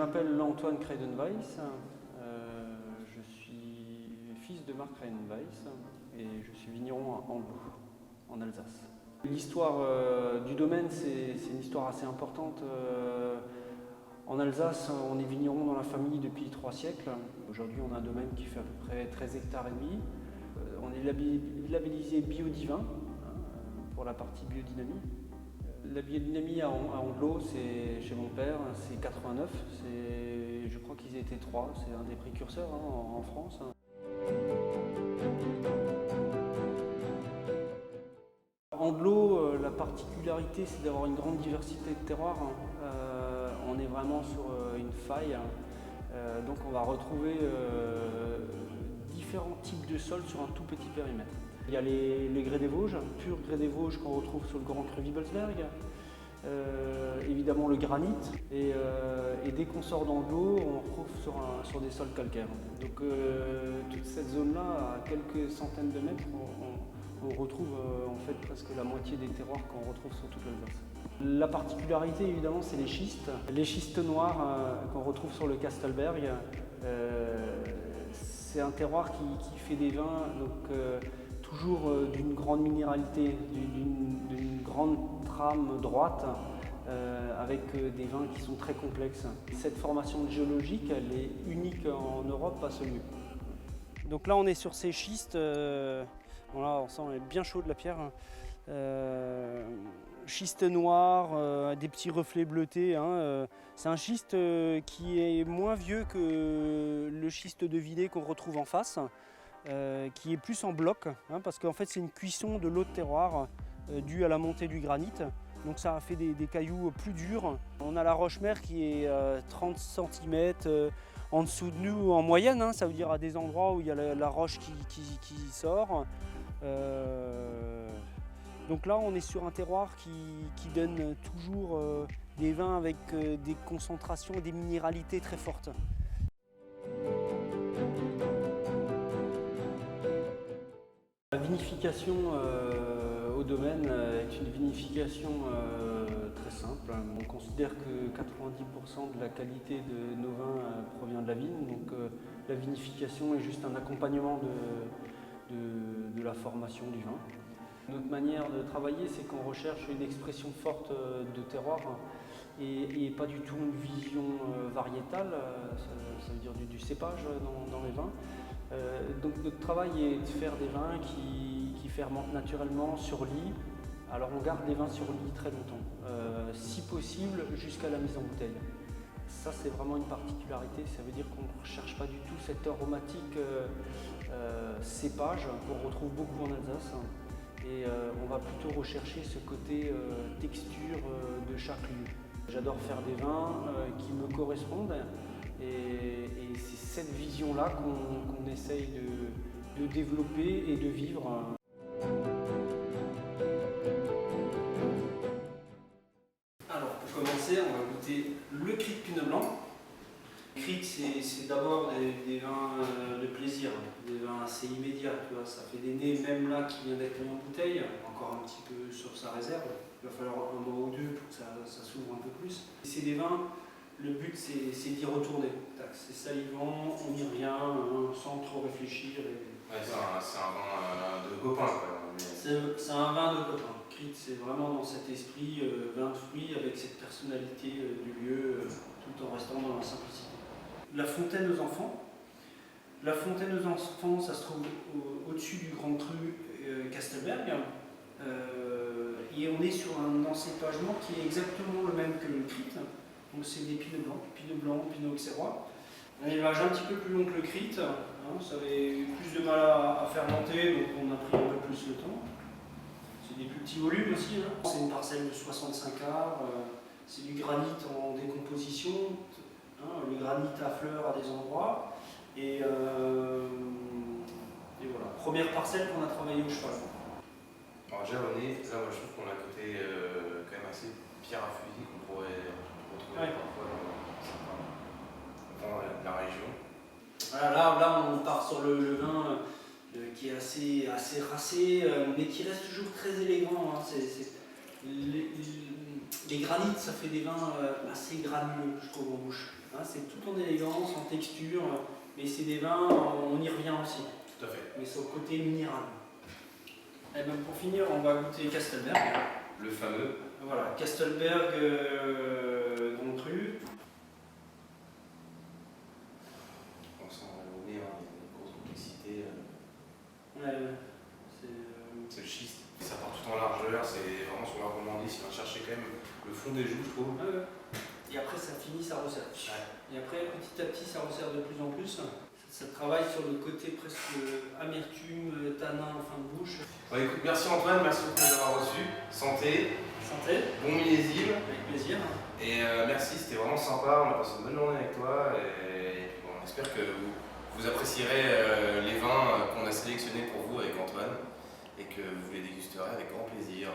m'appelle Antoine Kreidenweiss, je suis fils de Marc Kreidenweiss et je suis vigneron à Andlau, en Alsace. L'histoire du domaine, c'est une histoire assez importante. En Alsace, on est vigneron dans la famille depuis 3 siècles. Aujourd'hui, on a un domaine qui fait à peu près 13 hectares et demi. On est labellisé biodivin pour la partie biodynamie. La biodynamie à Andlau, c'est chez mon père, c'est 89. Je crois qu'ils étaient 3, c'est un des précurseurs en France. Andlau, la particularité, c'est d'avoir une grande diversité de terroirs. On est vraiment sur une faille, donc on va retrouver différents types de sols sur un tout petit périmètre. Il y a les grès des Vosges, pur grès des Vosges qu'on retrouve sur le Grand Cru Wibbelsberg, évidemment le granit, et dès qu'on sort d'Andlau, on retrouve sur des sols calcaires. Donc toute cette zone-là, à quelques centaines de mètres, on retrouve en fait presque la moitié des terroirs qu'on retrouve sur toute l'Alsace. La particularité évidemment, c'est les schistes. Les schistes noirs qu'on retrouve sur le Kastelberg, c'est un terroir qui fait des vins toujours d'une grande minéralité, d'une grande trame droite, avec des vins qui sont très complexes. Cette formation géologique, elle est unique en Europe, pas seulement. Donc là, on est sur ces schistes. Voilà, on sent bien chaud de la pierre. Schiste noir, des petits reflets bleutés. C'est un schiste qui est moins vieux que le schiste de Villers qu'on retrouve en face, qui est plus en bloc, parce qu'en fait c'est une cuisson de l'eau de terroir due à la montée du granit. Donc ça a fait des cailloux plus durs. On a la roche-mère qui est 30 cm en dessous de nous en moyenne, ça veut dire à des endroits où il y a la roche qui sort. Donc là, on est sur un terroir qui donne toujours des vins avec des concentrations et des minéralités très fortes. La vinification au domaine est une vinification très simple. On considère que 90% de la qualité de nos vins provient de la vigne. Donc la vinification est juste un accompagnement de la formation du vin. Notre manière de travailler, c'est qu'on recherche une expression forte de terroir et pas du tout une vision variétale, ça veut dire du cépage dans les vins. Donc notre travail est de faire des vins qui fermentent naturellement sur lit. Alors on garde les vins sur lit très longtemps, si possible jusqu'à la mise en bouteille. Ça, c'est vraiment une particularité, ça veut dire qu'on ne recherche pas du tout cette aromatique cépage qu'on retrouve beaucoup en Alsace. Et on va plutôt rechercher ce côté texture de chaque lieu. J'adore faire des vins qui me correspondent et c'est cette vision-là qu'on essaye de développer et de vivre. Alors pour commencer, on va goûter le crit de Pinot Blanc. Le crit, c'est d'abord des vins de plaisir, des vins assez immédiats, tu vois. Ça fait des nez, même là, qui vient d'être mis en bouteille, encore un petit peu sur sa réserve. Il va falloir un mois ou deux pour que ça s'ouvre un peu plus. C'est des vins, le but c'est d'y retourner. C'est salivant, on y revient, sans trop réfléchir. Ouais, c'est un vin de copain, quoi. C'est un vin de copain. Crit, c'est vraiment dans cet esprit vin de fruits avec cette personnalité du lieu, tout en restant dans la simplicité. La fontaine aux enfants. La fontaine aux enfants, ça se trouve au-dessus du Grand Cru Kastelberg. Et on est sur un encépagement qui est exactement le même que le crit. Donc c'est des pinot blancs, pinot auxerrois. Un élevage un petit peu plus long que le crit. Ça avait plus de mal à fermenter, donc on a pris un peu plus le temps. C'est des plus petits volumes aussi. C'est une parcelle de 65 arts. C'est du granit en décomposition. Le granit à fleurs à des endroits. Et voilà. Première parcelle qu'on a travaillée au cheval. Alors jalonné, là moi je trouve qu'on a un côté quand même assez pierre à fusil qu'on pourrait retrouver parfois dans la région. Voilà, là on part sur le vin qui est assez racé, mais qui reste toujours très élégant. Les granites, ça fait des vins assez granuleux, je trouve, en bouche. Hein, c'est tout en élégance, en texture, mais c'est des vins, on y revient aussi. Tout à fait. Mais sur le côté minéral. Et ben pour finir, on va goûter Castelberg. Le fameux. Voilà, Castelberg dans le cru. On sent il y a une grosse complexité. Ouais, C'est le schiste. Ça part tout en largeur, c'est vraiment sur la romandie, on va chercher quand même le fond des joues, je trouve. ouais. Et après ça finit, ça resserre. Ouais. Et après petit à petit ça resserre de plus en plus. Ça travaille sur le côté presque amertume, tanin en fin de bouche. Bon, écoute, merci Antoine, merci beaucoup de nous avoir reçus. Santé. Santé. Bon millésime. Avec plaisir. Et merci, c'était vraiment sympa, on a passé une bonne journée avec toi. Et bon, on espère que vous apprécierez les vins qu'on a sélectionnés pour vous avec Antoine et que vous les dégusterez avec grand plaisir.